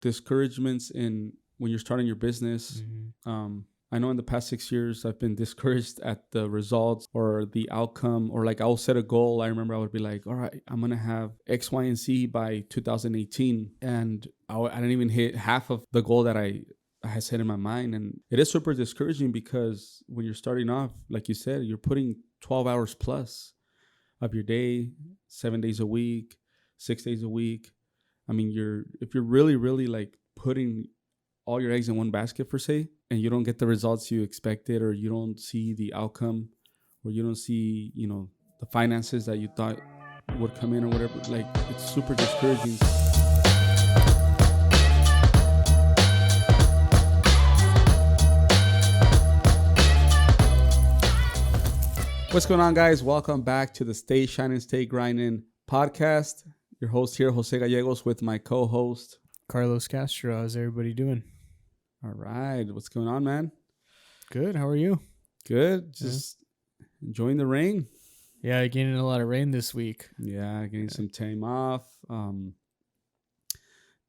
discouragements in when you're starting your business. I know in the past 6 years, I've been discouraged at the results or the outcome, or like I'll set a goal. I remember I would be like, all right, I'm going to have X, Y, and Z by 2018. And I didn't even hit half of the goal that I had set in my mind. And it is super discouraging because when you're starting off, like you said, you're putting 12 hours plus of your day, 7 days a week, 6 days a week. I mean, if you're really, really like putting all your eggs in one basket per se, and you don't get the results you expected, or you don't see the outcome, or you don't see, the finances that you thought would come in or whatever, like it's super discouraging. What's going on, guys? Welcome back to the Stay Shining, Stay Grinding podcast. Your host here, Jose Gallegos, with my co-host Carlos Castro. How's everybody doing? All right. What's going on, man? Good. How are you? Good. Just enjoying the rain. Yeah, getting a lot of rain this week. Yeah, getting some time off. The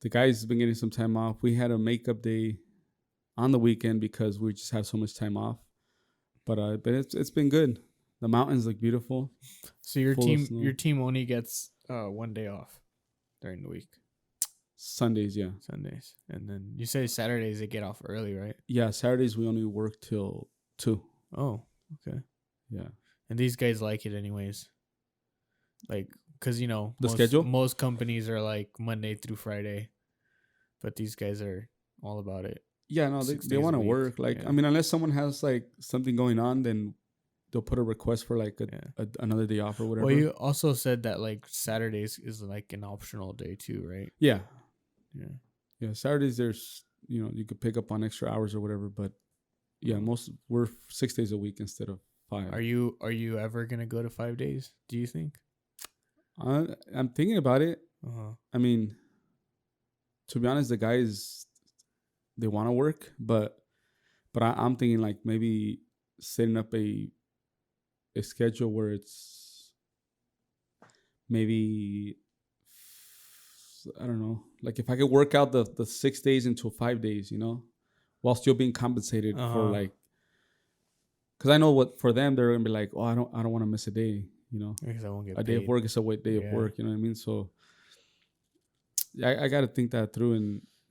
guys have been getting some time off. We had a makeup day on the weekend because we just have so much time off. But it's been good. The mountains look beautiful. So your team only gets 1 day off during the week. Sundays, yeah. Sundays. And then you say Saturdays they get off early, right? Yeah, Saturdays we only work till 2. Oh, okay. Yeah. And these guys like it anyways. Like, because, schedule? Most companies are like Monday through Friday. But these guys are all about it. Yeah, no, they want to work. Like, yeah. I mean, unless someone has like something going on, then they'll put a request for like another day off or whatever. Well, you also said that like Saturdays is like an optional day too, right? Yeah. Saturdays there's you could pick up on extra hours or whatever, but yeah, we're 6 days a week instead of 5. Are you ever gonna go to 5 days? Do you think? I'm thinking about it. I mean, to be honest, the guys, they want to work, but I'm thinking like maybe setting up a schedule where it's maybe, I don't know, like if I could work out the 6 days into 5 days, while still being compensated for like, because I know what for them they're gonna be like, oh, I don't want to miss a day, because I won't get a day of work is a day of work, you know what I mean? So I got to think that through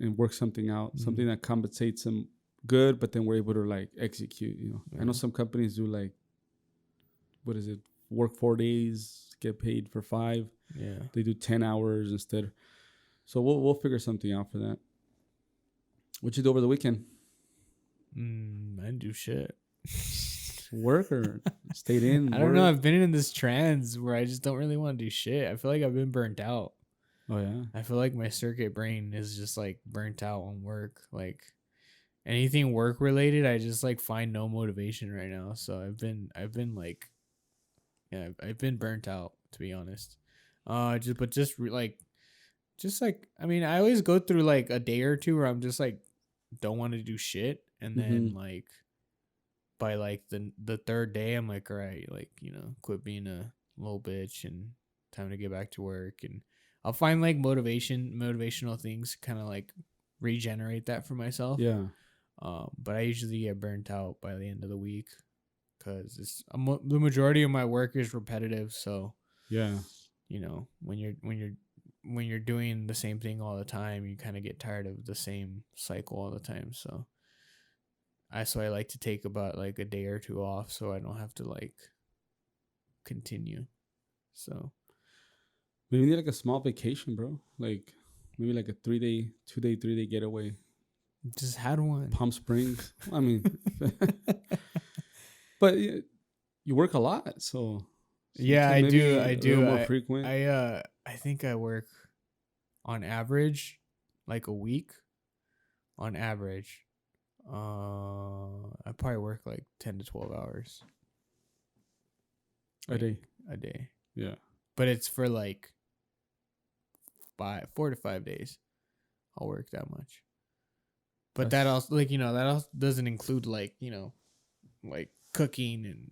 and work something out, something that compensates them good, but then we're able to like execute. I know some companies do like, what is it? Work 4 days, get paid for 5. Yeah, they do 10 hours instead. So we'll figure something out for that. What you do over the weekend? I didn't do shit. Work or stayed in? I don't know. I've been in this trance where I just don't really want to do shit. I feel like I've been burnt out. Oh yeah. I feel like my circuit brain is just like burnt out on work. Like anything work related, I just like find no motivation right now. So I've been like, yeah, I've been burnt out, to be honest. I mean, I always go through like a day or two where I'm just like don't want to do shit, and then like by like the third day I'm like, all right, like, quit being a little bitch and time to get back to work. And I'll find like motivational things, kind of like regenerate that for myself. Yeah. But I usually get burnt out by the end of the week because it's the majority of my work is repetitive. So yeah, when you're doing the same thing all the time, you kind of get tired of the same cycle all the time. So I like to take about like a day or two off so I don't have to like continue. So maybe need like a small vacation, bro. Like maybe like a 2-day getaway. Just had one. Palm Springs. I mean, but you work a lot, so yeah, I do. I do. More frequent. I think I work on average like a week. On average, I probably work like 10 to 12 hours a day. Yeah, but it's for like 4 to 5 days. I'll work that much. But that also, like, that also doesn't include like, like cooking and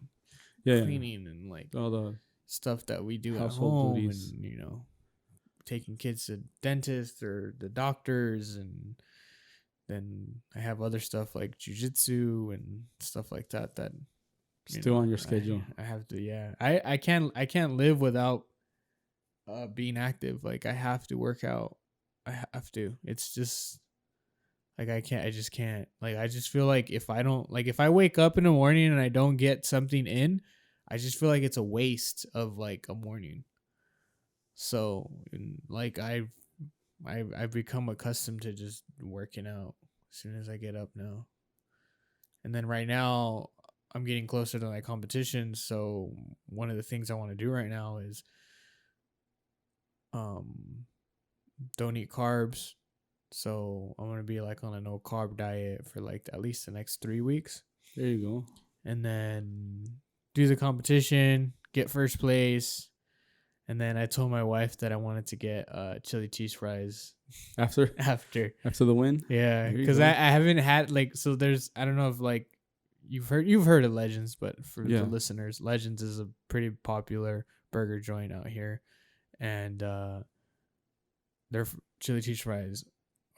cleaning and like all the stuff that we do at household home duties. and taking kids to dentists or the doctors, and then I have other stuff like jujitsu and stuff like that Still on your schedule. I have to. Yeah, I can't live without being active. Like I have to work out. I have to. It's just like I just can't. Like I just feel like if I wake up in the morning and I don't get something in, I just feel like it's a waste of like a morning. So like I've become accustomed to just working out as soon as I get up now. And then right now I'm getting closer to my competition, so one of the things I want to do right now is don't eat carbs. So I'm gonna be like on a no carb diet for like at least the next 3 weeks. There you go. And then do the competition, get first place. And then I told my wife that I wanted to get chili cheese fries After the win. Yeah, because I haven't had like, so there's, I don't know if like you've heard of Legends, but for the listeners, Legends is a pretty popular burger joint out here, and their chili cheese fries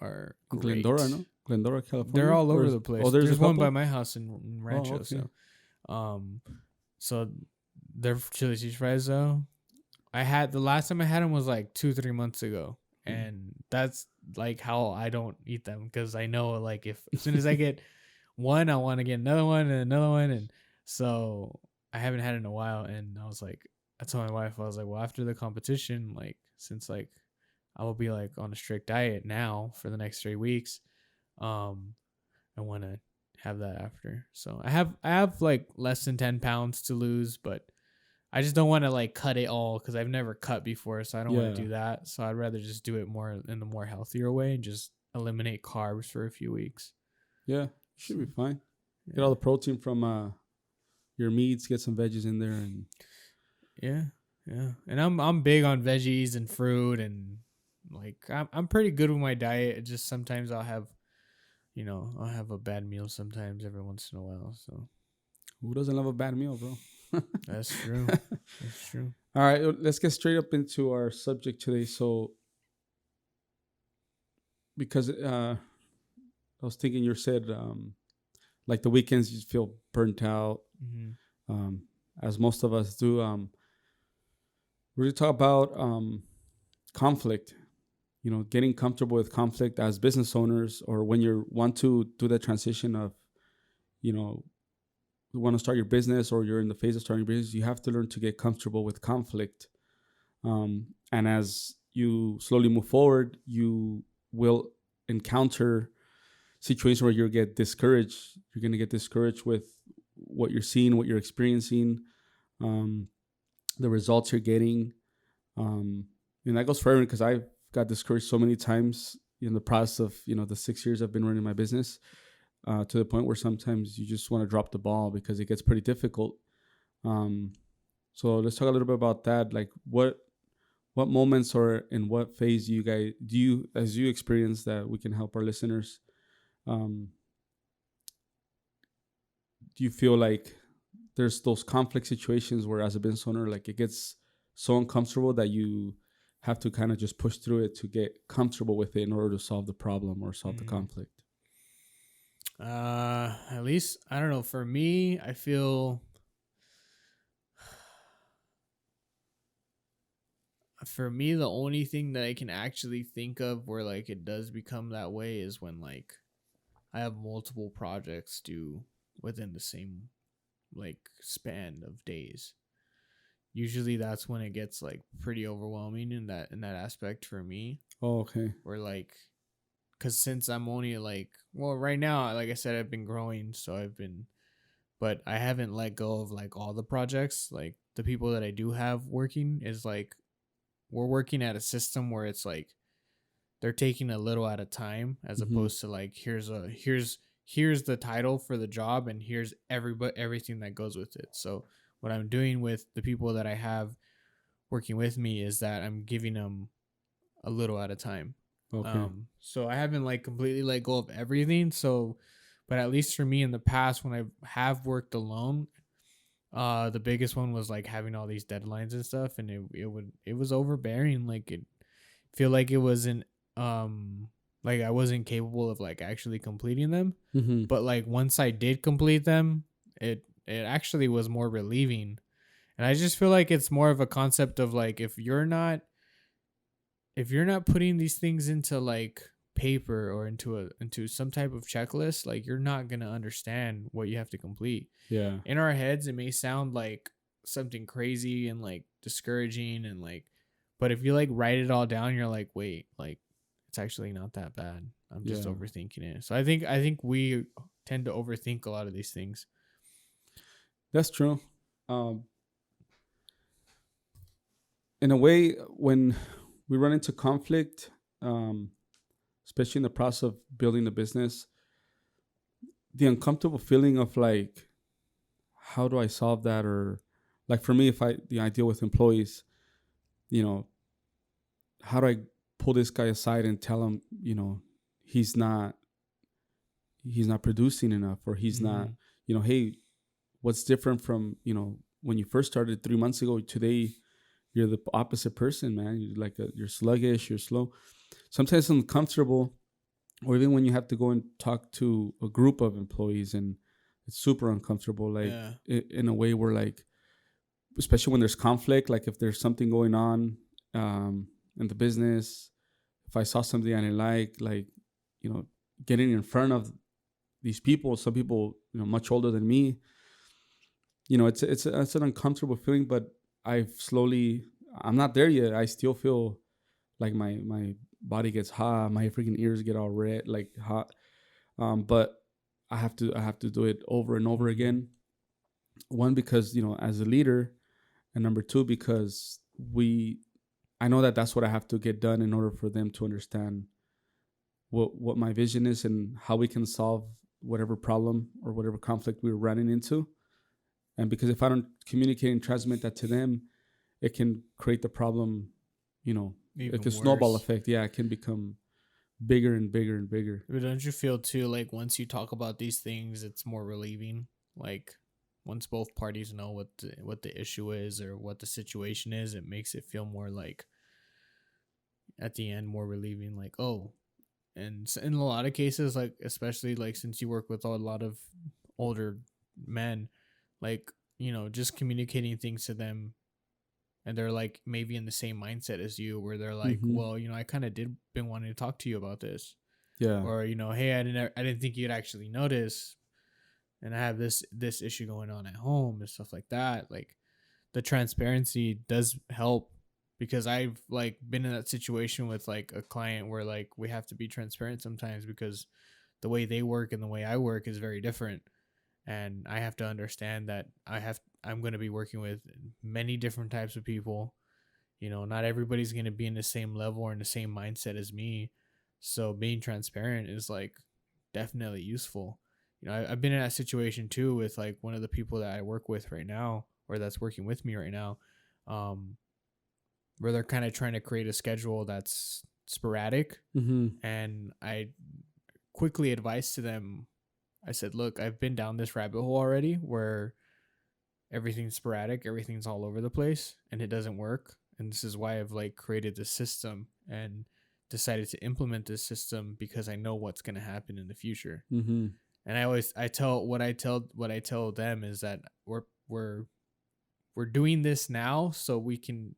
are great. Glendora, no? Glendora, California. They're all over the place. Oh, there's one by my house in Rancho. Oh, okay. So their chili cheese fries though, the last time I had them was like 2-3 months ago, and that's like how I don't eat them, because I know like if as soon as I get one, I want to get another one and another one, and so I haven't had it in a while. And I told my wife, I was like, well, after the competition, like since like I will be like on a strict diet now for the next 3 weeks, I want to have that after. So I have like less than 10 pounds to lose, but I just don't want to like cut it all, because I've never cut before, so I don't want to do that. So I'd rather just do it more in the more healthier way and just eliminate carbs for a few weeks. Yeah, should be fine. Yeah. Get all the protein from your meats. Get some veggies in there, and yeah. And I'm big on veggies and fruit, and like I'm pretty good with my diet. It just sometimes I'll have a bad meal sometimes every once in a while. So who doesn't love a bad meal, bro? That's true. That's true. All right, let's get straight up into our subject today. So, because I was thinking, you said like the weekends you feel burnt out, as most of us do. We're going to talk about conflict. Getting comfortable with conflict as business owners, or when you want to do the transition of, you want to start your business, or you're in the phase of starting your business, you have to learn to get comfortable with conflict. And as you slowly move forward, you will encounter situations where you'll get discouraged. You're going to get discouraged with what you're seeing, what you're experiencing, the results you're getting. And that goes for everyone, because I've got discouraged so many times in the process of, the 6 years I've been running my business. To the point where sometimes you just want to drop the ball because it gets pretty difficult. So let's talk a little bit about that. Like what moments or in what phase as you experience that we can help our listeners? Do you feel like there's those conflict situations where as a business owner, like it gets so uncomfortable that you have to kind of just push through it to get comfortable with it in order to solve the problem or solve the conflict? At least, I don't know. For me, I feel the only thing that I can actually think of where like it does become that way is when like I have multiple projects due within the same like span of days. Usually that's when it gets like pretty overwhelming in that aspect for me. Oh, okay. Where like, because since I'm only like, well, right now, like I said, I've been growing, but I haven't let go of like all the projects. Like the people that I do have working is like, we're working at a system where it's like, they're taking a little at a time, as opposed to like, here's the title for the job, and here's everything that goes with it. So what I'm doing with the people that I have working with me is that I'm giving them a little at a time. Okay. So I haven't like completely let go of everything. So, but at least for me in the past, when I have worked alone, the biggest one was like having all these deadlines and stuff, and it was overbearing. Like feel like it wasn't like I wasn't capable of like actually completing them. Mm-hmm. But like once I did complete them, it actually was more relieving. And I just feel like it's more of a concept of like if you're not putting these things into like paper or into some type of checklist, like you're not going to understand what you have to complete. Yeah. In our heads it may sound like something crazy and like discouraging and like, but if you like write it all down, you're like, wait, like it's actually not that bad. I'm just Yeah. overthinking it. So I think we tend to overthink a lot of these things. That's true. Um, in a way, when we run into conflict, um, especially in the process of building the business, the uncomfortable feeling of like, how do I solve that? Or like for me, if I deal with employees, you know, how do I pull this guy aside and tell him, he's not he's not producing enough, or he's not, Mm-hmm. hey, what's different from, when you first started 3 months ago, today you're the opposite person, man. You're like you're sluggish, you're slow. Sometimes it's uncomfortable, or even when you have to go and talk to a group of employees, and it's super uncomfortable, like Yeah. in a way where like, especially when there's conflict, like if there's something going on in the business, if I saw something I didn't like, getting in front of these people, some people, much older than me, it's an uncomfortable feeling, but I'm not there yet. I still feel like my body gets hot, my freaking ears get all red, like hot. But I have to do it over and over again. One, because as a leader, and number two, because I know that that's what I have to get done in order for them to understand what my vision is and how we can solve whatever problem or whatever conflict we're running into. And because if I don't communicate and transmit that to them, it can create the problem, like a Even snowball worse. effect. Yeah, it can become bigger and bigger and bigger. But don't you feel too like once you talk about these things, it's more relieving? Like once both parties know what the issue is or what the situation is, it makes it feel more like at the end more relieving. Like, oh, and in a lot of cases, like especially like since you work with a lot of older men, like just communicating things to them, and they're like maybe in the same mindset as you, where they're like, Mm-hmm. well, I kind of did been wanting to talk to you about this, Yeah. or hey, I didn't think you'd actually notice, and I have this issue going on at home and stuff like that. Like the transparency does help, because I've like been in that situation with like a client where like we have to be transparent sometimes because the way they work and the way I work is very different, and I have to understand that I'm going to be working with many different types of people. Not everybody's going to be in the same level or in the same mindset as me. So being transparent is like definitely useful. I've been in that situation too with like one of the people that I work with right now, or that's working with me right now, um, where they're kind of trying to create a schedule that's sporadic. Mm-hmm. And I quickly advised to them, I said, look, I've been down this rabbit hole already where everything's sporadic, everything's all over the place, and it doesn't work. And this is why I've like created this system and decided to implement this system, because I know what's going to happen in the future. Mm-hmm. And I tell them is that we're doing this now so we can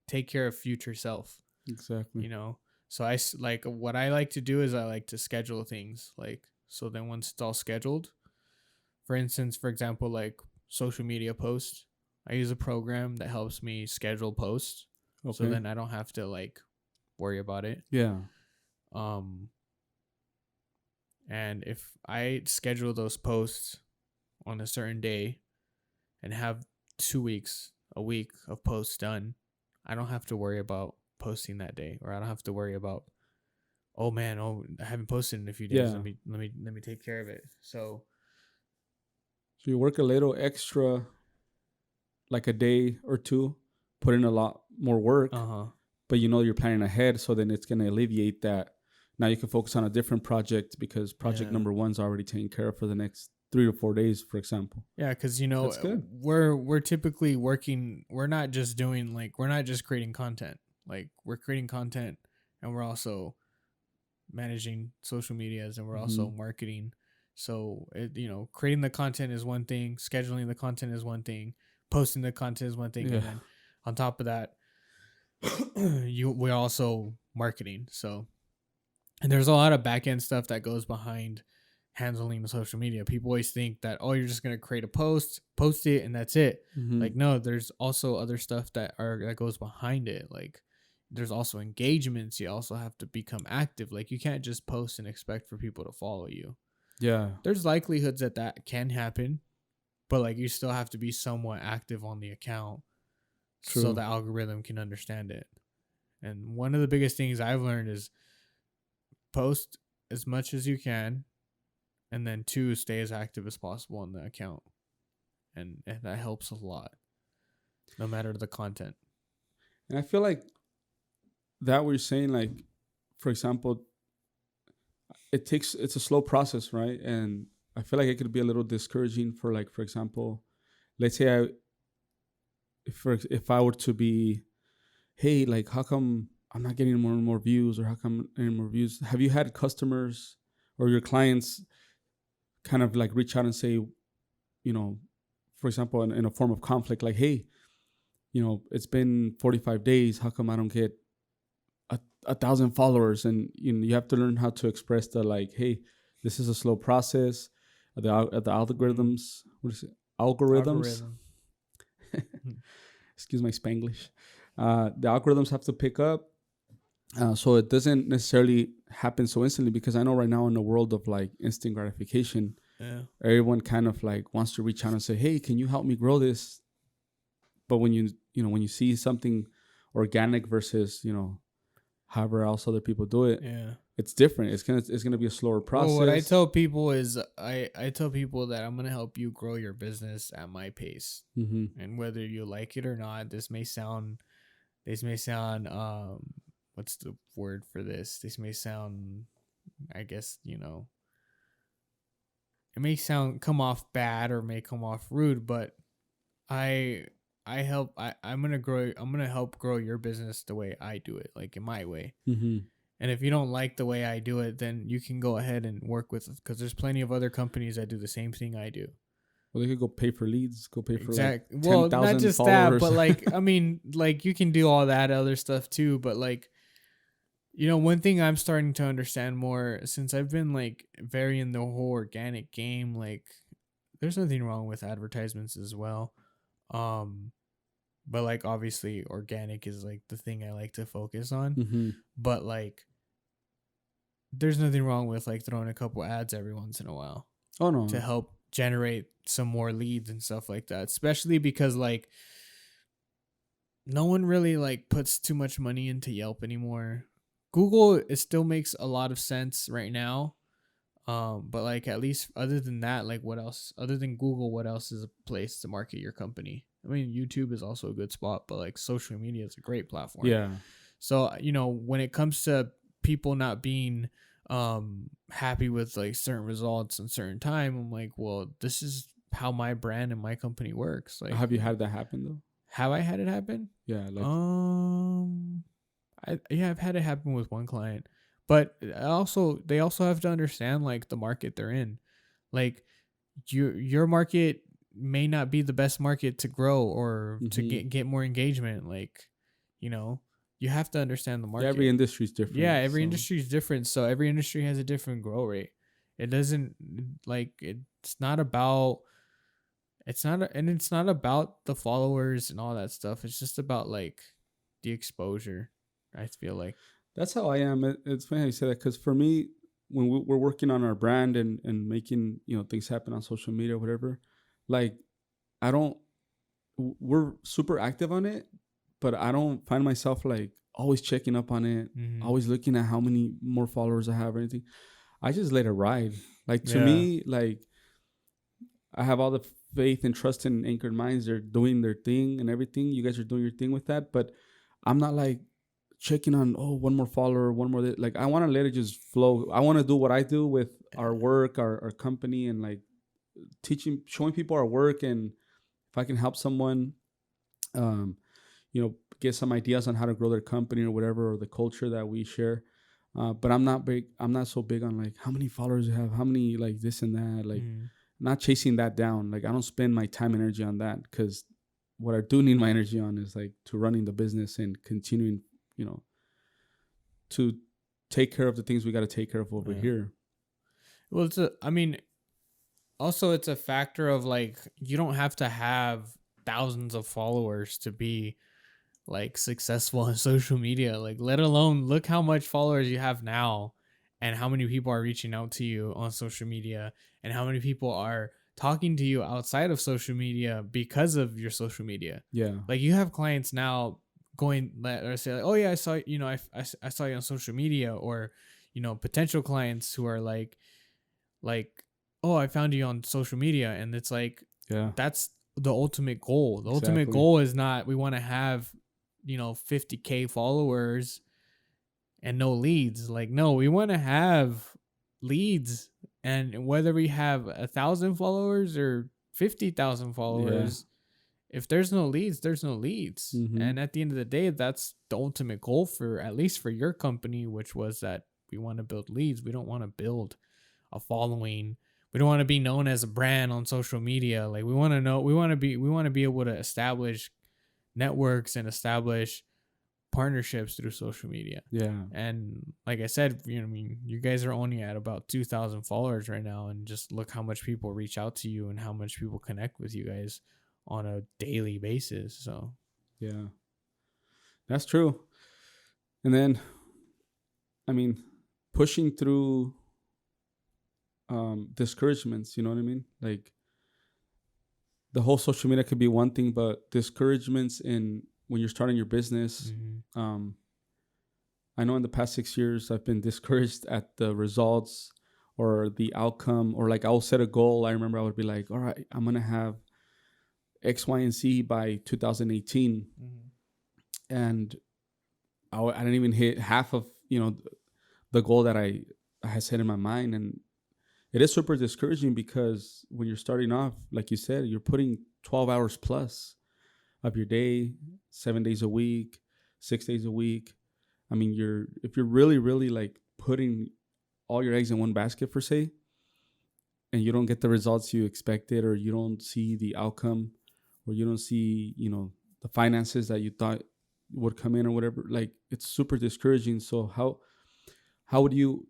take care of future self, Exactly. So like what I like to do is I like to schedule things, like, so then once it's all scheduled, for example, like social media posts, I use a program that helps me schedule posts, so Okay. then I don't have to like worry about it. Yeah. Um and if I schedule those posts on a certain day and have 2 weeks, a week of posts done, I don't have to worry about posting that day, or I don't have to worry about, oh man, I haven't posted in a few days. Yeah. Let me take care of it. So So you work a little extra, like a day or two, put in a lot more work, uh-huh. but you're planning ahead, so then it's going to alleviate that. Now you can focus on a different project because project Yeah. number one's already taken care of for the next 3 to 4 days, for example. Yeah, because That's good. we're typically working. We're not just creating content. Like we're creating content and we're also managing social medias, and we're also Mm-hmm. marketing. So creating the content is one thing, scheduling the content is one thing, posting the content is one thing, Yeah. and then on top of that, we're also marketing. So, and there's a lot of back end stuff that goes behind handling social media. People always think that, oh, you're just gonna create a post it, and that's it. Mm-hmm. Like, no, there's also other stuff that goes behind it. Like, there's also engagements. You also have to become active. Like, you can't just post and expect for people to follow you. Yeah. There's likelihoods that can happen, but like, you still have to be somewhat active on the account so True. the algorithm can understand it. And one of the biggest things I've learned is post as much as you can, and then two, stay as active as possible on the account, and that helps a lot, no matter the content. And I feel like that we're saying, like, for example, it's a slow process, right? And I feel like it could be a little discouraging for, like, for example, let's say if I were to be, hey, like, how come I'm not getting more and more views, or how come any more views? Have you had customers or your clients kind of like reach out and say, for example, in a form of conflict, like, hey, it's been 45 days, how come I don't get 1,000 followers? And you have to learn how to express the, like, hey, this is a slow process. The algorithms, what is it? Algorithms. Algorithm. Excuse my Spanglish. The algorithms have to pick up, so it doesn't necessarily happen so instantly, because I know right now in the world of like instant gratification, Yeah. everyone kind of like wants to reach out and say, hey, can you help me grow this? But when you see something organic versus however else other people do it, Yeah. it's different. It's gonna be a slower process. Well, what I tell people is I tell people that I'm gonna help you grow your business at my pace, Mm-hmm. and whether you like it or not, this may sound what's the word for this? This may sound, I guess, it may come off bad or may come off rude, but I I'm gonna help grow your business the way I do it, like in my way. Mm-hmm. And if you don't like the way I do it, then you can go ahead and work with it, because there's plenty of other companies that do the same thing I do. Well, they could go pay for leads, go pay for like Well, not 10,000 just followers. that, but like, I mean, like, you can do all that other stuff too. But like, one thing I'm starting to understand more, since I've been like very in the whole organic game, like, there's nothing wrong with advertisements as well. But like, obviously organic is like the thing I like to focus on. Mm-hmm. But like, there's nothing wrong with like throwing a couple ads every once in a while Oh no. to help generate some more leads and stuff like that, especially because like no one really like puts too much money into Yelp anymore. Google, it still makes a lot of sense right now, but like, at least other than that, like, what else other than Google, what else is a place to market your company? I mean, YouTube is also a good spot, but like, social media is a great platform. Yeah. So when it comes to people not being happy with like certain results in certain time, I'm like, well, this is how my brand and my company works. Like, Have you had that happen though? have I had it happen? Yeah. Like. I've had it happen with one client, but they also have to understand like the market they're in. Like, your market may not be the best market to grow or to get more engagement. Like, you have to understand the market. Yeah, every industry is different. Yeah, every industry is different. So every industry has a different growth rate. It doesn't like it's not about the followers and all that stuff. It's just about like the exposure. I feel like that's how I am. It's funny how you say that, because for me, when we're working on our brand and making things happen on social media or whatever, like, we're super active on it, but I don't find myself like always checking up on it, always looking at how many more followers I have or anything. I just let it ride. Like, to me, like, I have all the faith and trust in Anchored Minds. They're doing their thing and everything. You guys are doing your thing with that, but I'm not like checking on, oh, one more follower, one more. Like, I want to let it just flow. I want to do what I do with our work, our company, and like showing people our work. And if I can help someone, get some ideas on how to grow their company or whatever, or the culture that we share. But I'm not big. I'm not so big on like how many followers you have, how many like this and that. Like not chasing that down. Like I don't spend my time and energy on that, because what I do need my energy on is like to running the business and continuing, to take care of the things we got to take care of over here. Well, also it's a factor of like, you don't have to have thousands of followers to be like successful on social media. Like, let alone look how much followers you have now and how many people are reaching out to you on social media and how many people are talking to you outside of social media because of your social media. Yeah. Like, you have clients now going or say like, oh yeah, I saw, I saw you on social media, or, potential clients who are like, oh, I found you on social media. And it's like, yeah, that's the ultimate goal. The ultimate goal is not, we want to have, 50K followers and no leads. Like, no, we want to have leads. And whether we have 1,000 followers or 50,000 followers, if there's no leads, there's no leads. And at the end of the day, that's the ultimate goal for, at least for your company, which was that we want to build leads. We don't want to build a following. We don't want to be known as a brand on social media. Like, we want to be able to establish networks and establish partnerships through social media. Yeah. And like I said, you guys are only at about 2,000 followers right now, and just look how much people reach out to you and how much people connect with you guys on a daily basis. So yeah, that's true. And then, pushing through discouragements, you know what I mean? Like, the whole social media could be one thing, but discouragements in when you're starting your business. I know in the past 6 years I've been discouraged at the results or the outcome, or like I'll set a goal. I remember I would be like, all right, I'm gonna have X, Y, and Z by 2018, and I didn't even hit half of the goal that I had set in my mind. And it is super discouraging, because when you're starting off, like you said, you're putting 12 hours plus of your day, 7 days a week, 6 days a week. If you're really, really like putting all your eggs in one basket, per se, and you don't get the results you expected, or you don't see the outcome, or you don't see, the finances that you thought would come in or whatever, like, it's super discouraging. So how would you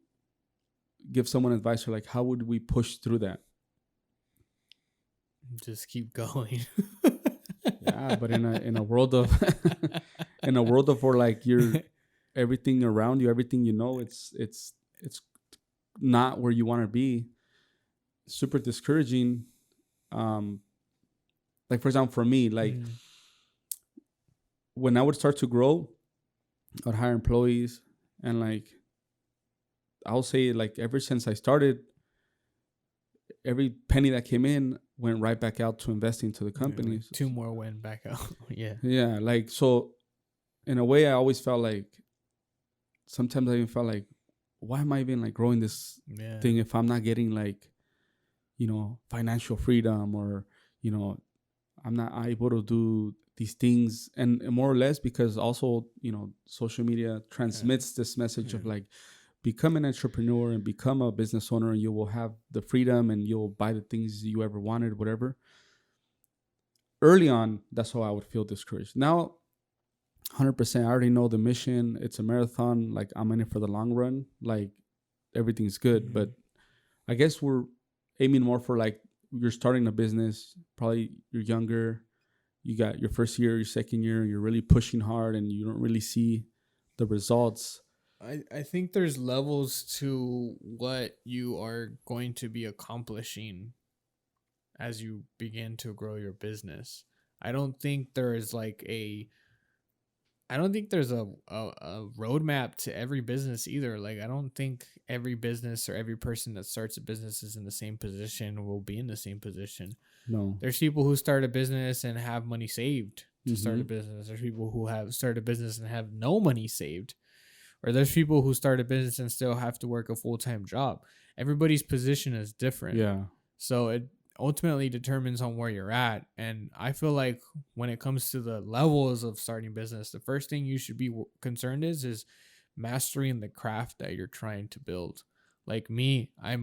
give someone advice, or like, how would we push through that? Just keep going. Yeah, but in a world of where like everything around you, everything it's not where you want to be. Super discouraging. Like, for example, for me, like when I would start to grow, I'd hire employees, and like, I'll say, like, ever since I started, every penny that came in went right back out to investing to the company. Like 2 more went back out. Yeah. Yeah. Like, so in a way, I always felt like, sometimes I even felt like, why am I even like growing this thing if I'm not getting like, financial freedom, or, I'm not able to do these things. And more or less because also, social media transmits this message of like, become an entrepreneur and become a business owner, and you will have the freedom and you'll buy the things you ever wanted, whatever. Early on, that's how I would feel discouraged. Now, 100%, I already know the mission. It's a marathon. Like, I'm in it for the long run. Like, everything's good. But I guess we're aiming more for like, you're starting a business, probably you're younger, you got your first year, your second year, you're really pushing hard and you don't really see the results. I think there's levels to what you are going to be accomplishing as you begin to grow your business. I don't think there's a roadmap to every business either. Like, I don't think every business or every person that starts a business is in the same position, will be in the same position. No. There's people who start a business and have money saved to start a business. There's people who have started a business and have no money saved. Or there's people who start a business and still have to work a full-time job. Everybody's position is different. Yeah. So ultimately determines on where you're at. And I feel like when it comes to the levels of starting business, the first thing you should be concerned is mastering the craft that you're trying to build. Like me, I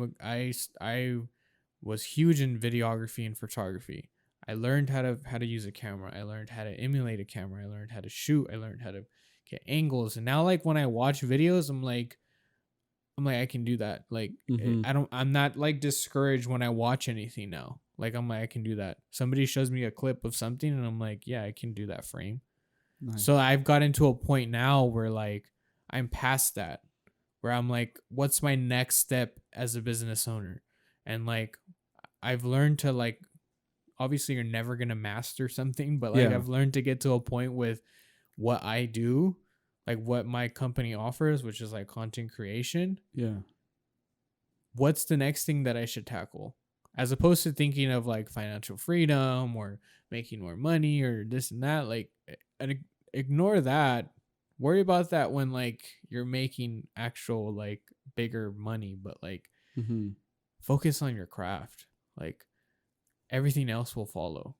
was huge in videography and photography. I learned how to use a camera. I learned how to emulate a camera. I learned how to shoot. I learned how to get angles. And now, like, when I watch videos, I can do that. Like, I'm not like discouraged when I watch anything now. Like, I'm like, I can do that. Somebody shows me a clip of something and I'm like, yeah, I can do that frame. Nice. So I've gotten to a point now where like I'm past that, where I'm like, what's my next step as a business owner? And like, I've learned to like, obviously you're never going to master something, but like I've learned to get to a point with what I do, like what my company offers, which is like content creation. Yeah. What's the next thing that I should tackle? As opposed to thinking of like financial freedom or making more money or this and that, like ignore that. Worry about that when like you're making actual like bigger money, but like focus on your craft. Like everything else will follow.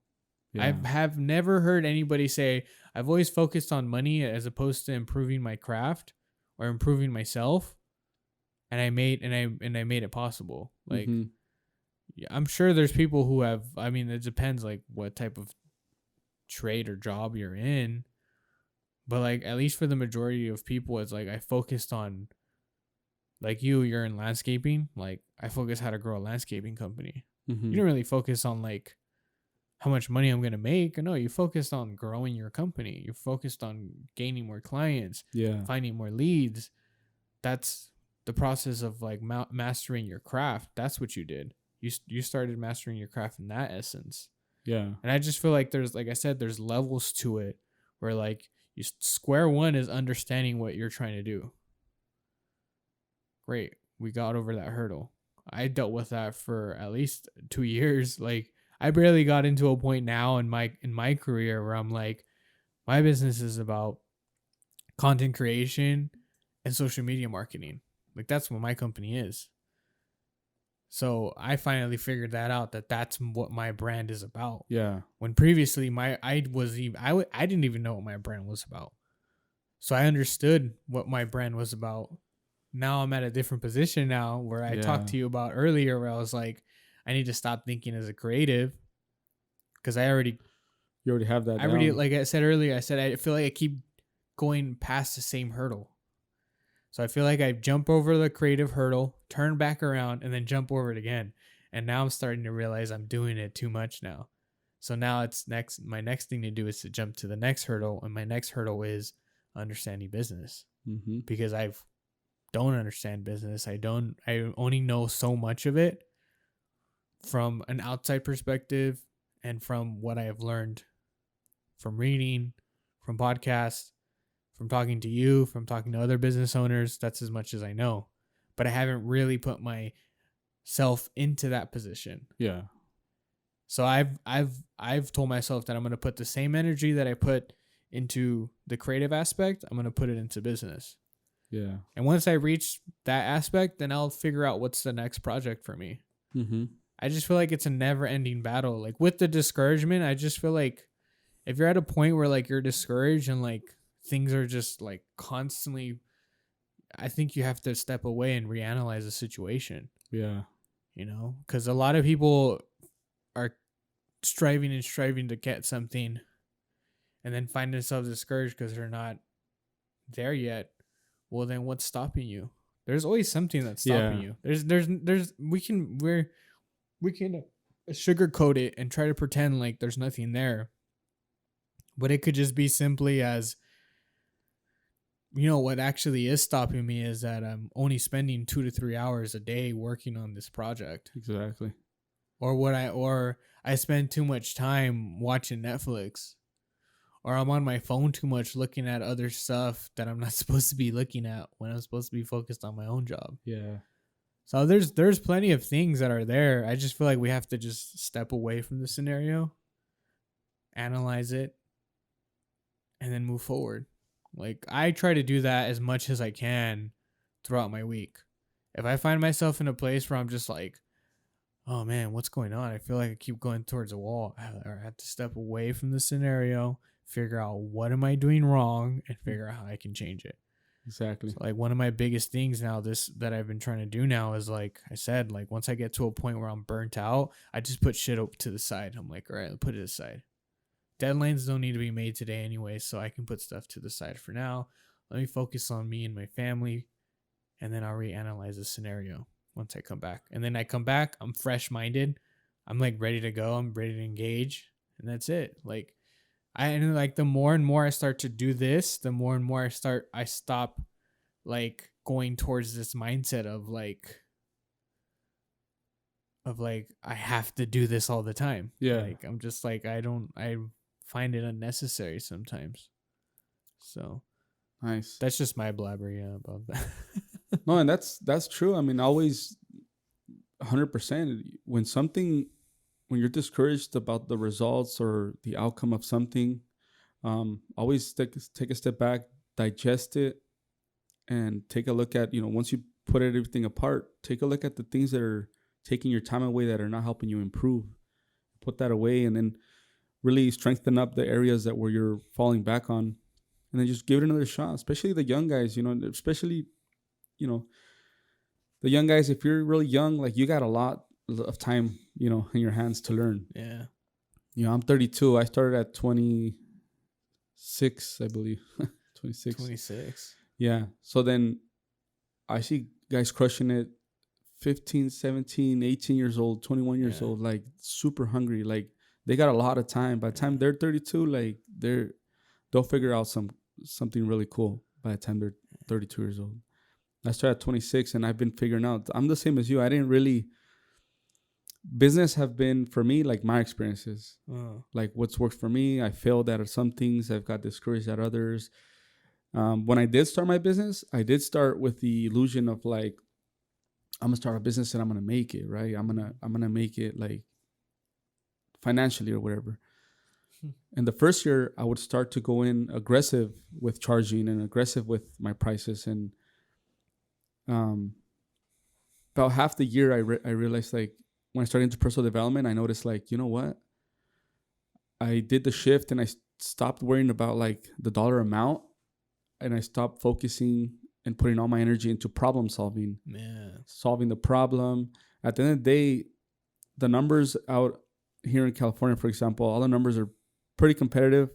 Yeah. I have never heard anybody say, I've always focused on money as opposed to improving my craft or improving myself. And I made it possible. Like, yeah, I'm sure there's people who have, I mean, it depends like what type of trade or job you're in. But like, at least for the majority of people, it's like I focused on, like you're in landscaping. Like I focused how to grow a landscaping company. You don't really focus on like how much money I'm going to make. No, you focused on growing your company. You focused on gaining more clients, finding more leads. That's the process of like mastering your craft. That's what you did. You started mastering your craft in that essence. Yeah. And I just feel like there's, like I said, there's levels to it where like square one is understanding what you're trying to do. Great. We got over that hurdle. I dealt with that for at least 2 years. Like I barely got into a point now in my career where I'm like, my business is about content creation and social media marketing. Like that's what my company is. So I finally figured that out, that's what my brand is about. Yeah. When previously I didn't even know what my brand was about. So I understood what my brand was about. Now I'm at a different position now where I talked to you about earlier where I was like, I need to stop thinking as a creative because you already have that. Like I said earlier, I feel like I keep going past the same hurdle. So I feel like I jump over the creative hurdle, turn back around, and then jump over it again. And now I'm starting to realize I'm doing it too much now. So now my next thing to do is to jump to the next hurdle. And my next hurdle is understanding business. Because I don't understand business. I only know so much of it from an outside perspective and from what I have learned from reading, from podcasts, from talking to you, from talking to other business owners. That's as much as I know. But I haven't really put myself into that position. Yeah. So I've told myself that I'm going to put the same energy that I put into the creative aspect, I'm going to put it into business. Yeah. And once I reach that aspect, then I'll figure out what's the next project for me. I just feel like it's a never-ending battle. Like with the discouragement, I just feel like if you're at a point where like you're discouraged and like things are just like constantly, I think you have to step away and reanalyze the situation. Yeah. You know, because a lot of people are striving to get something and then find themselves discouraged because they're not there yet. Well, then what's stopping you? There's always something that's stopping you. We can sugarcoat it and try to pretend like there's nothing there. But it could just be simply as, you know, what actually is stopping me is that I'm only spending 2 to 3 hours a day working on this project. Exactly. Or I spend too much time watching Netflix. Or I'm on my phone too much looking at other stuff that I'm not supposed to be looking at when I'm supposed to be focused on my own job. Yeah. So there's plenty of things that are there. I just feel like we have to just step away from the scenario, analyze it, and then move forward. Like I try to do that as much as I can throughout my week. If I find myself in a place where I'm just like, oh man, what's going on? I feel like I keep going towards a wall. I have to step away from the scenario, figure out what am I doing wrong, and figure out how I can change it. Exactly. So like one of my biggest things now, this that I've been trying to do now is, like I said, like once I get to a point where I'm burnt out, I just put shit up to the side. I'm like, all right, I'll put it aside. Deadlines don't need to be made today anyway, so I can put stuff to the side for now. Let me focus on me and my family, and then I'll reanalyze the scenario once I come back. And then I come back, I'm fresh minded. I'm like ready to go. I'm ready to engage. And that's it. Like the more and more I start to do this, the more and more I stop like going towards this mindset of like I have to do this all the time. Yeah. Like I'm just like I find it unnecessary sometimes. So Nice. that's just my blabber, about that. No, and that's true. I mean, always 100%. When you're discouraged about the results or the outcome of something, always take a step back, digest it, and take a look at, once you put everything apart, take a look at the things that are taking your time away, that are not helping you improve. Put that away, and then really strengthen up the areas that where you're falling back on, and then just give it another shot. Especially the young guys, especially, the young guys. If you're really young, like, you got a lot of time, in your hands to learn. Yeah. I'm 32. I started at 26, I believe. 26. 26. Yeah. So then I see guys crushing it, 15, 17, 18 years old, 21 years old, like super hungry. Like, they got a lot of time. By the time they're 32, like, they'll figure out something really cool by the time they're 32 years old. I started at 26, and I've been figuring out. I'm the same as you. I didn't really. Business have been for me like my experiences, like what's worked for me. I failed at some things. I've got discouraged at others. When I did start my business, I did start with the illusion of like, I'm gonna start a business and I'm gonna make it, right? I'm gonna make it like financially or whatever. And the first year, I would start to go in aggressive with charging and aggressive with my prices. And about half the year, I realized, like, when I started into personal development, I noticed, like, you know what? I did the shift, and I stopped worrying about like the dollar amount, and I stopped focusing and putting all my energy into problem solving. Solving the problem. At the end of the day, the numbers out here in California, for example, all the numbers are pretty competitive,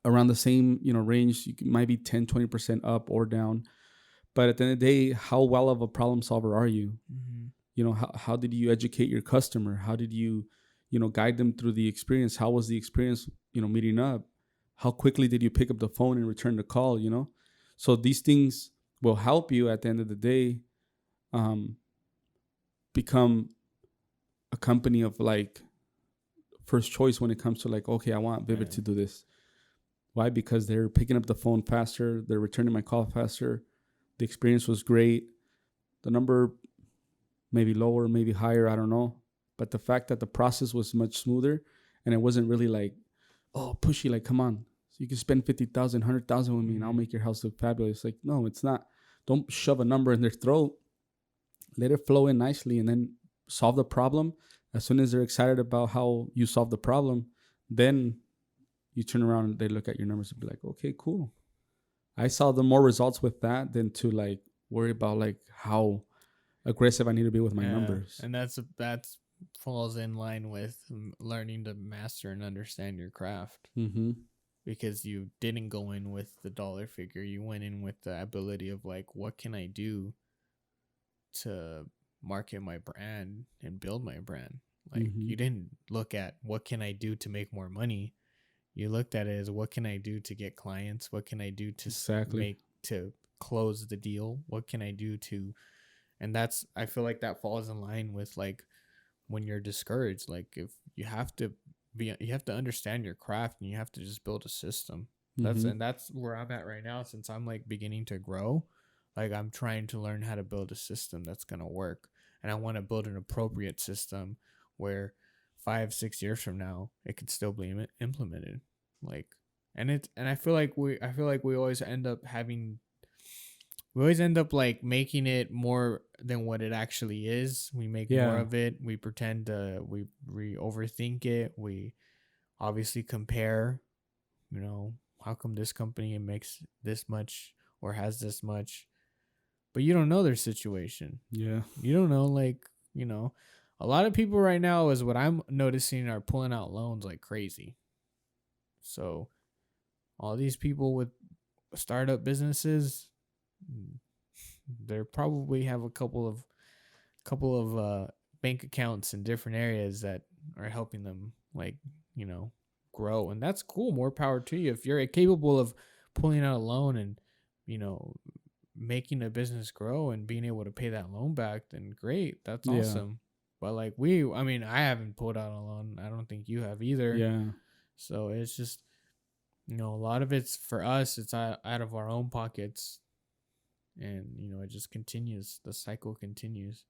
around the same, range. You might be 10, 20% up or down. But at the end of the day, how well of a problem solver are you? How did you educate your customer? How did you, guide them through the experience? How was the experience, meeting up? How quickly did you pick up the phone and return the call, So these things will help you at the end of the day become a company of like first choice when it comes to like, okay, I want Vivid to do this. Why? Because they're picking up the phone faster. They're returning my call faster. The experience was great. The number maybe lower, maybe higher, I don't know. But the fact that the process was much smoother, and it wasn't really like, oh, pushy, like, come on, so you can spend 50,000, 100,000 with me and I'll make your house look fabulous. Like, no, it's not. Don't shove a number in their throat. Let it flow in nicely, and then solve the problem. As soon as they're excited about how you solve the problem, then you turn around and they look at your numbers and be like, okay, cool. I saw the more results with that than to like worry about like how aggressive I need to be with my numbers. And that's falls in line with learning to master and understand your craft. Because you didn't go in with the dollar figure. You went in with the ability of like, what can I do to market my brand and build my brand? Like, you didn't look at what can I do to make more money. You looked at it as, what can I do to get clients? What can I do to to close the deal? What can I do to, and that's, I feel like that falls in line with like when you're discouraged, like if you have to understand your craft, and you have to just build a system. That's where I'm at right now, since I'm like beginning to grow. Like, I'm trying to learn how to build a system that's going to work. And I want to build an appropriate system where 5-6 years from now it could still be implemented. Like, and I feel like we always end up having we always end up like making it more than what it actually is. We make more Yeah. of it. We pretend we overthink it. We obviously compare, you know, how come this company makes this much or has this much, but you don't know their situation. Yeah. You don't know, like, you know, a lot of people right now is what I'm noticing are pulling out loans like crazy. So all these people with startup businesses, they probably have a couple of bank accounts in different areas that are helping them, like, you know, grow, and that's cool. More power to you if you're capable of pulling out a loan and, you know, making a business grow and being able to pay that loan back. Then great, that's awesome. But like I mean, I haven't pulled out a loan. I don't think you have either. Yeah. So it's just, you know, a lot of it's for us, it's out of our own pockets, and, you know, it just continues. The cycle continues.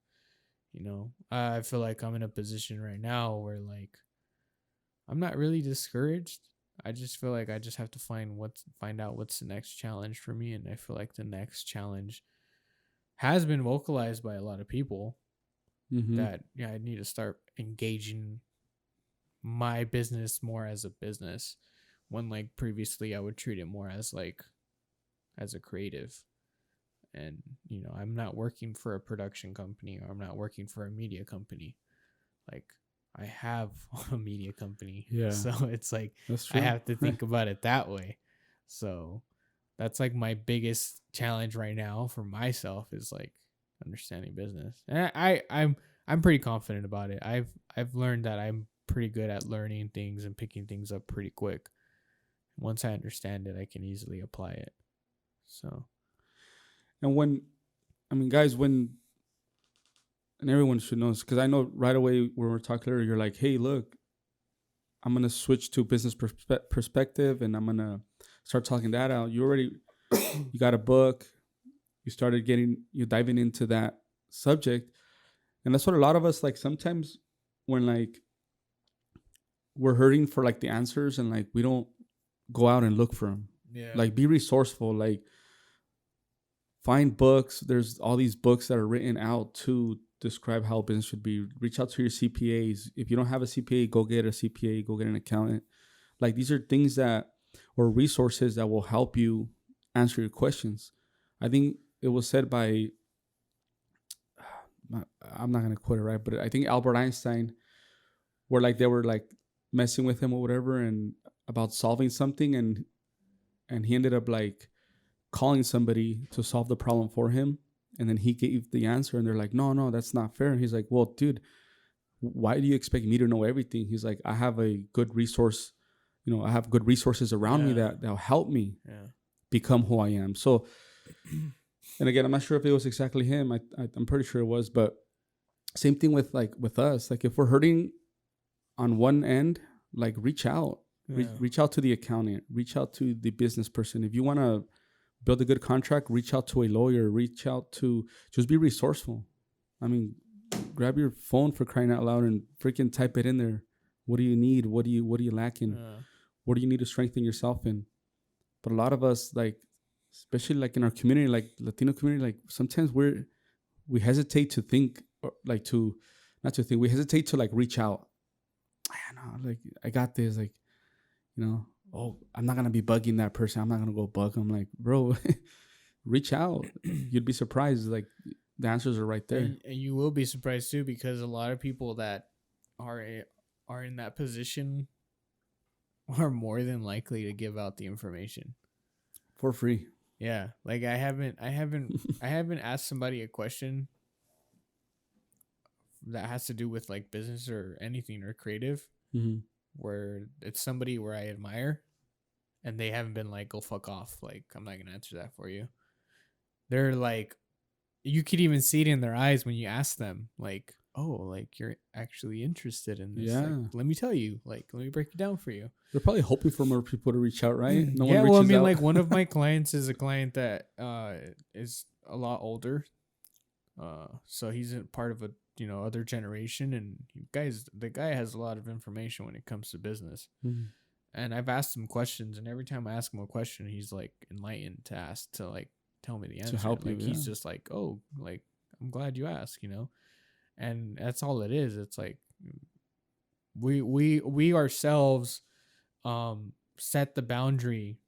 You know, I feel like I'm in a position right now where, like, I'm not really discouraged. I just feel like I just have to find out what's the next challenge for me, and I feel like the next challenge has been vocalized by a lot of people, that, yeah, I need to start engaging my business more as a business, when, like, previously I would treat it more as like as a creative. And, you know, I'm not working for a production company, or I'm not working for a media company. Like, I have a media company. Yeah. So it's like, That's true. I have to think about it that way. So that's like my biggest challenge right now for myself, is like understanding business. And I'm pretty confident about it. I've learned that I'm pretty good at learning things and picking things up pretty quick. Once I understand it, I can easily apply it. So, And guys, and everyone should know this, because I know right away when we're talking earlier, you're like, hey, look, I'm going to switch to business perspective, and I'm going to start talking that out. You got a book, you diving into that subject. And that's what a lot of us, like, sometimes when, like, we're hurting for, like, the answers, and, like, we don't go out and look for them. yeah. Like, be resourceful, like, find books. There's all these books that are written out to describe how business should be. Reach out to your CPAs. If you don't have a CPA, go get a CPA, go get an accountant. Like, these are things or resources that will help you answer your questions. I think it was said by, I'm not going to quote it right, but I think Albert Einstein, where, like, they were, like, messing with him or whatever, and about solving something, and he ended up, like, calling somebody to solve the problem for him, and then he gave the answer, and they're like, no, that's not fair. And he's like, well, dude, why do you expect me to know everything? He's like, I have a good resource, I have good resources around me that'll help me become who I am. So, and again, I'm not sure if it was exactly him. I'm pretty sure it was, but same thing with us. Like, if we're hurting on one end, like, reach out. Reach out to the accountant, reach out to the business person. If you want to build a good contract, reach out to a lawyer, just be resourceful. I mean, grab your phone, for crying out loud, and freaking type it in there. What do you need? What are you lacking? What do you need to strengthen yourself in? But a lot of us, like, especially like in our community, like Latino community, like, sometimes we hesitate to think, or like not to think, we hesitate to, like, reach out. I know, like, I got this, like, oh, I'm not going to be bugging that person. I'm not going to go bug them. Like, bro, reach out. You'd be surprised. Like, the answers are right there. And you will be surprised too, because a lot of people that are in that position are more than likely to give out the information for free. Yeah. Like, I haven't asked somebody a question that has to do with, like, business or anything or creative, where it's somebody where I admire, and they haven't been like, go fuck off, like, I'm not gonna answer that for you. They're like, you could even see it in their eyes when you ask them, like, oh, like, you're actually interested in this. Like, let me tell you, like, let me break it down for you. They're probably hoping for more people to reach out, right? No one reaches out. Like, one of my clients is a client that is a lot older, so he's a part of a other generation, and the guy has a lot of information when it comes to business. And I've asked him questions, and every time I ask him a question, he's like enlightened to tell me the To answer. help you, Like, yeah. he's just like, oh, like, I'm glad you asked, you know? And that's all it is. It's like, we ourselves set the boundary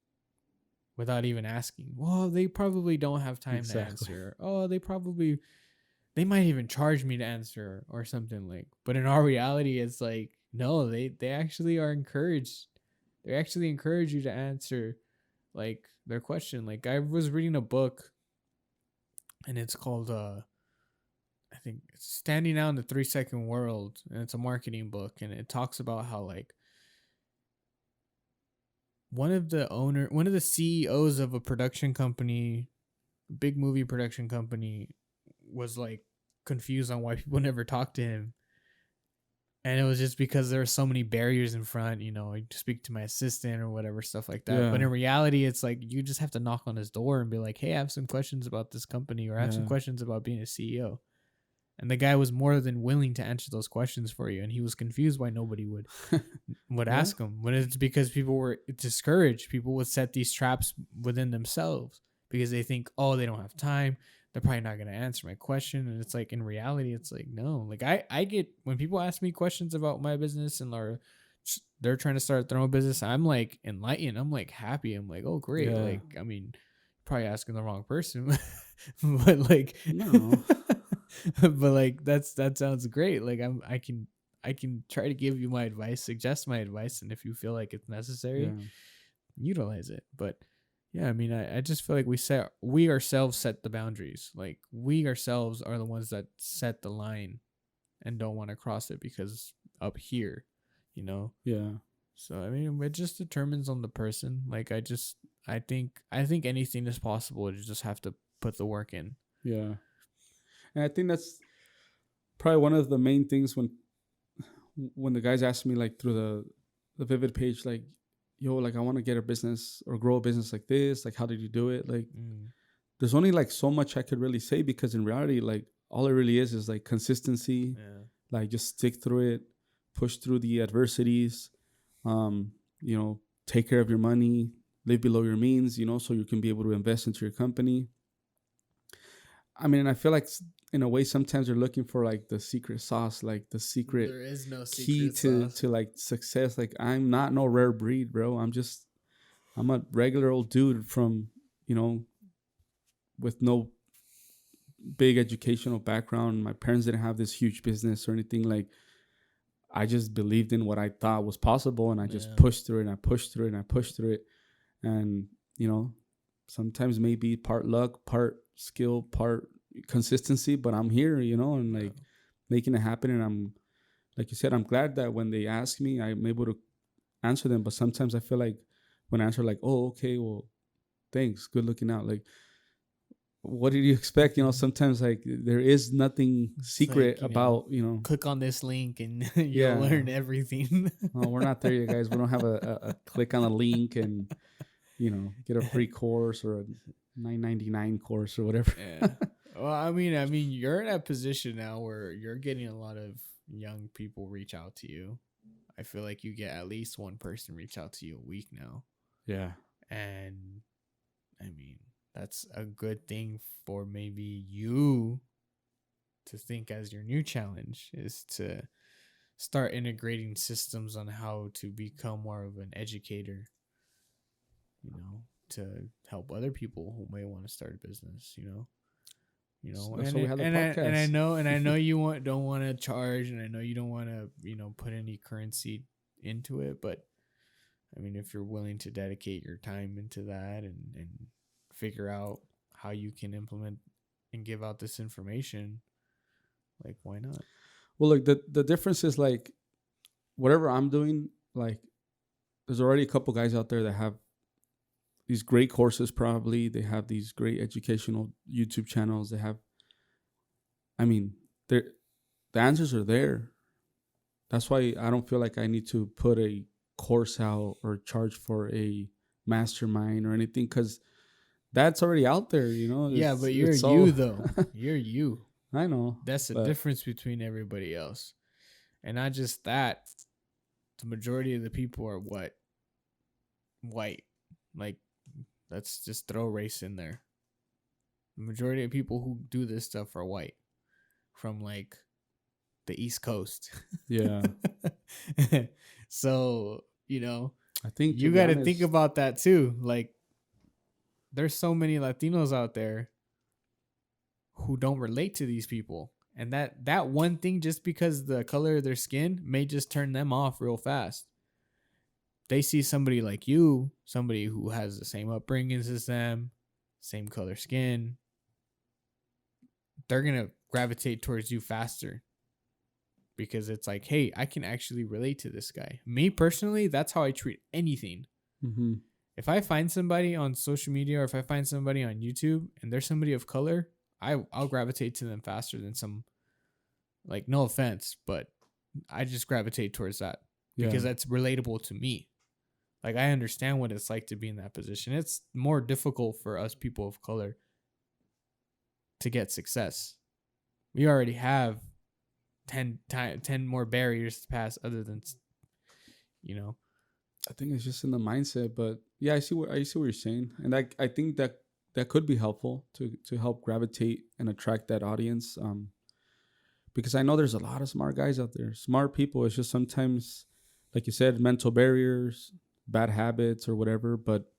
without even asking. Well, they probably don't have time to Exactly. answer. Oh, they might even charge me to answer or something like. But in our reality, it's like, no, they actually are encouraged. They actually encourage you to answer like their question. Like, I was reading a book, and it's called I think it's Standing Out in the 3 Second World, and it's a marketing book, and it talks about how like one of the CEOs of a production company, big movie production company, was like confused on why people never talk to him. And it was just because there were so many barriers in front, you know, I speak to my assistant or whatever, stuff like that. But Yeah. in reality, it's like you just have to knock on his door and be like, hey, I have some questions about this company, or I have some Yeah. questions about being a CEO. And the guy was more than willing to answer those questions for you. And he was confused why nobody would Yeah. ask him, when it's because people were discouraged. People would set these traps within themselves because they think, oh, they don't have time, they're probably not going to answer my question. And it's like, in reality, it's like, no. Like, I get, when people ask me questions about my business and they're trying to start their own business, I'm like enlightened, I'm like happy, I'm like, oh great. Yeah. Like, I mean, probably asking the wrong person, but like, No. but like, that sounds great. Like, I can try to give you my advice, suggest my advice, and if you feel like it's necessary, Yeah. utilize it. But yeah, I mean, I just feel like we ourselves set the boundaries. Like, we ourselves are the ones that set the line and don't want to cross it because up here, you know. Yeah. So I mean, it just determines on the person. Like, I think anything is possible. You just have to put the work in. Yeah. And I think that's probably one of the main things when the guys ask me like through the Vivid page, like, yo, like I want to get a business or grow a business like this. Like, how did you do it? Like, there's only like so much I could really say, because in reality, like all it really is like consistency. Yeah. Like, just stick through it, push through the adversities, you know, take care of your money, live below your means, you know, so you can be able to invest into your company. I mean, and I feel like in a way sometimes you're looking for like the secret sauce, like the secret There is no key secret sauce. to like success. Like, I'm not no rare breed, bro. I'm a regular old dude from, you know, with no big educational background. My parents didn't have this huge business or anything. Like, I just believed in what I thought was possible, and I just pushed through it, and I pushed through it, and I pushed through it. And, you know, sometimes maybe part luck, part skill, part consistency, but I'm here, you know, and like making it happen. And I'm, like you said, I'm glad that when they ask me, I'm able to answer them. But sometimes I feel like when I answer like, oh, okay, well, thanks, good looking out. Like, what did you expect? You know, sometimes like there is nothing secret, like, about, you know, click on this link and you'll learn everything. Well, we're not there yet, guys. We don't have a click on a link and, you know, get a free course or a $9.99 course or whatever. Yeah. Well, I mean, you're in a position now where you're getting a lot of young people reach out to you. I feel like you get at least one person reach out to you a week now. Yeah. And I mean, that's a good thing for maybe you to think as your new challenge, is to start integrating systems on how to become more of an educator, you know, to help other people who may want to start a business, you know. That's why we have the podcast. I know you don't want to charge, and I know you don't want to, you know, put any currency into it, but I mean, if you're willing to dedicate your time into that and figure out how you can implement and give out this information, like, why not? Well, look, the difference is like whatever I'm doing, like there's already a couple guys out there that have these great courses. Probably they have these great educational YouTube channels. They have, I mean, the answers are there. That's why I don't feel like I need to put a course out or charge for a mastermind or anything, because that's already out there, you know. Yeah, but you're you though. You're you. I know. That's the difference between everybody else. And not just that, the majority of the people are what? White. Like, let's just throw race in there. The majority of people who do this stuff are white from like the East Coast. Yeah. So, you know, I think, to you be got to think honest, about that too. Like, there's so many Latinos out there who don't relate to these people. And that one thing, just because the color of their skin, may just turn them off real fast. They see somebody like you, somebody who has the same upbringings as them, same color skin, they're going to gravitate towards you faster because it's like, hey, I can actually relate to this guy. Me personally, that's how I treat anything. mm-hmm. If I find somebody on social media or if I find somebody on YouTube and they're somebody of color, I'll gravitate to them faster than some, like, no offense, but I just gravitate towards that because Yeah. that's relatable to me. Like, I understand what it's like to be in that position. It's more difficult for us people of color to get success. We already have 10 more barriers to pass other than, you know. I think it's just in the mindset, but yeah, I see what you're saying, and I think that could be helpful to help gravitate and attract that audience. Because I know there's a lot of smart guys out there, smart people. It's just sometimes, like you said, mental barriers, bad habits, or whatever. But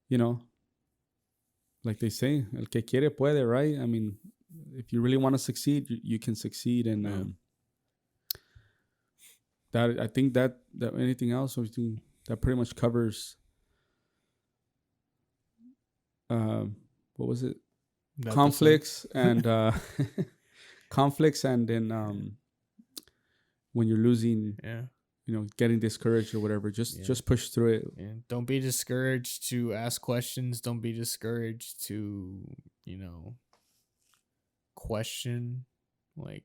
you know, like they say, el que quiere puede, right? I mean, if you really want to succeed, you can succeed, and Yeah. that I think that anything else, that pretty much covers. What was it? The Conflicts and conflicts, and then when you're losing, yeah. getting discouraged or whatever, just push through it. And don't be discouraged to ask questions. Don't be discouraged to, question. Like,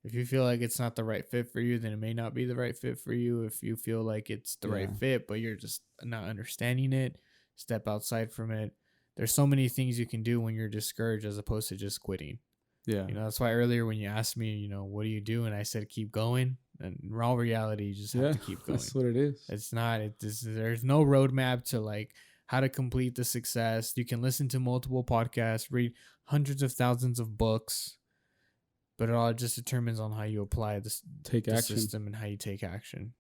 if you feel like it's not the right fit for you, then it may not be the right fit for you. If you feel like it's the right fit, but you're just not understanding it, step outside from it. There's so many things you can do when you're discouraged as opposed to just quitting. Yeah. That's why earlier when you asked me, what do you do? And I said, keep going. And in raw reality, you just have to keep going. That's what it is. It's not, there's no roadmap to like how to complete the success. You can listen to multiple podcasts, read hundreds of thousands of books, but it all just determines on how you apply the system and how you take action.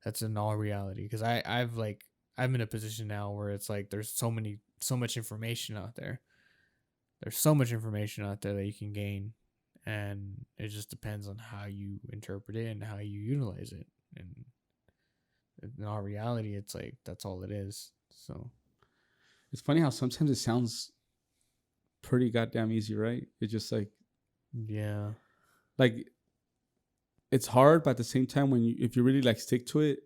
That's in all reality. Because I'm in a position now where it's like there's so much information out there. There's so much information out there that you can gain, and it just depends on how you interpret it and how you utilize it. And in all reality, it's like that's all it is. So it's funny how sometimes it sounds pretty goddamn easy, right? It's just like, yeah, like it's hard, but at the same time, if you really like stick to it,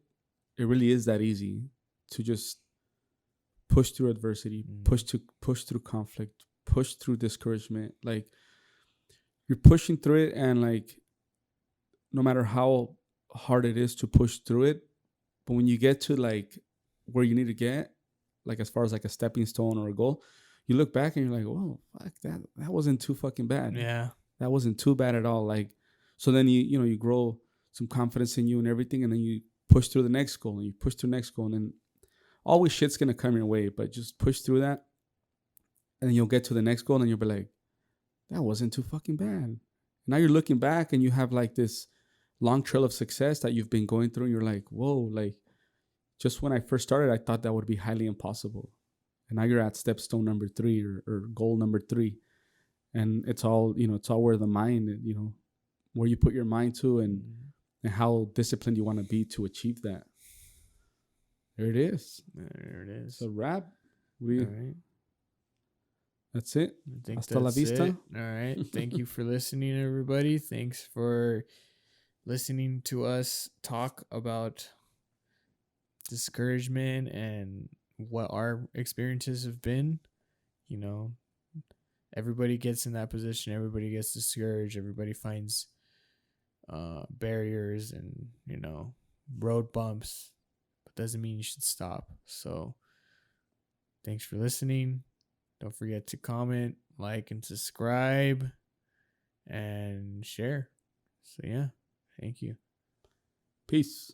it really is that easy to just push through adversity, push through conflict, push through discouragement. Like, you're pushing through it, and like, no matter how hard it is to push through it, but when you get to like where you need to get, like as far as like a stepping stone or a goal, you look back and you're like, whoa, fuck, that wasn't too fucking bad. Yeah, that wasn't too bad at all. Like, so then you grow some confidence in you and everything, and then you push through the next goal, and you push through the next goal, and then always shit's gonna come your way, but just push through that, and then you'll get to the next goal, and you'll be like, that wasn't too fucking bad. Now you're looking back, and you have like this long trail of success that you've been going through, and you're like, whoa, like, just when I first started, I thought that would be highly impossible, and now you're at stepstone number 3 or goal number 3, and it's all where the mind, where you put your mind to, and how disciplined you want to be to achieve that. There it is. It's a wrap. All right. That's it. Hasta la vista. All right. Thank you for listening, everybody. Thanks for listening to us talk about discouragement and what our experiences have been. Everybody gets in that position. Everybody gets discouraged. Everybody finds barriers and, road bumps. Doesn't mean you should stop. So thanks for listening. Don't forget to comment, like, and subscribe, and share. So yeah, thank you. Peace.